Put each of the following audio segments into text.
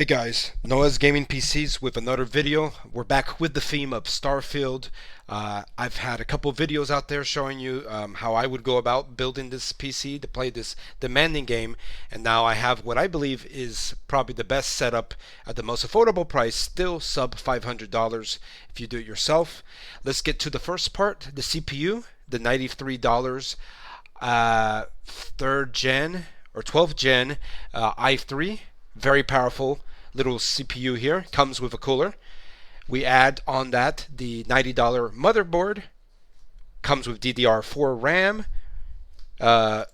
Hey guys, Noah's Gaming PCs with another video. We're back with the theme of Starfield. I've had a couple videos out there showing you how I would go about building this PC to play this demanding game, and now I have what I believe is probably the best setup at the most affordable price, still sub $500 if you do it yourself. Let's get to the first part, the CPU, the $93 3rd gen or 12th gen i3. Very powerful little CPU here. Comes with a cooler. We add on that the $90 motherboard. Comes with DDR4 RAM. We're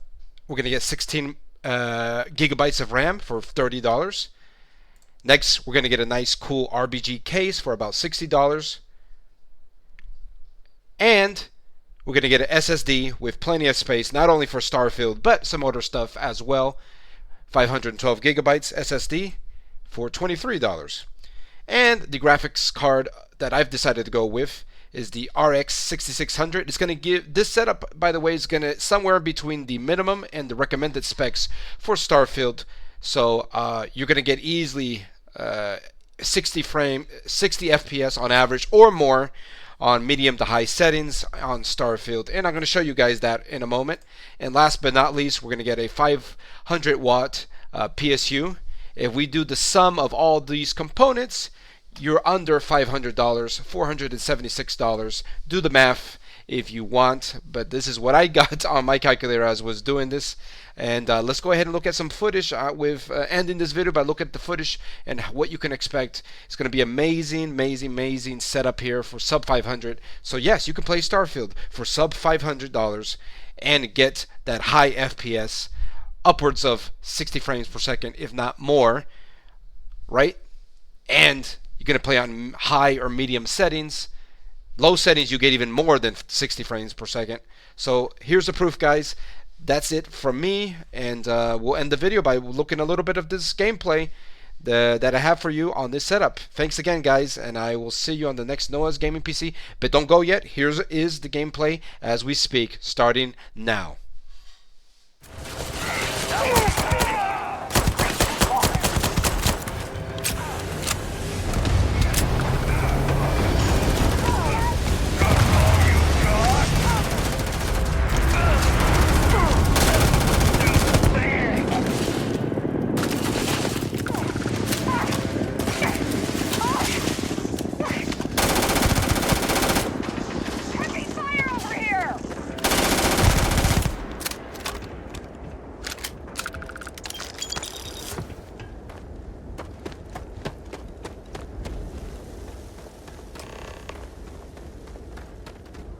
going to get 16 gigabytes of RAM for $30. Next, we're going to get a nice cool RBG case for about $60. And we're going to get an SSD with plenty of space, not only for Starfield, but some other stuff as well. 512 gigabytes SSD for $23. And the graphics card that I've decided to go with is the RX 6600. It's going to give this setup, by the way, is going to somewhere between the minimum and the recommended specs for Starfield. So you're going to get easily 60 FPS on average or more on medium to high settings on Starfield, and I'm going to show you guys that in a moment. And last but not least, we're going to get a 500 watt PSU. If we do the sum of all these components, you're under $500, $476. Do the math if you want, but this is what I got on my calculator as I was doing this. And let's go ahead and look at some footage with ending this video by looking at the footage and what you can expect. It's going to be amazing setup here for sub 500. So yes, you can play Starfield for sub $500 and get that high FPS, upwards of 60 frames per second, if not more, right? And you're going to play on high or medium settings. Low settings, you get even more than 60 frames per second. So here's the proof, guys. That's it from me, and we'll end the video by looking a little bit of this gameplay that I have for you on this setup. Thanks again, guys, and I will see you on the next Noah's Gaming PC. But don't go yet. Here is the gameplay as we speak, starting now.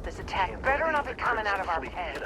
This attack better not be coming out of our pen.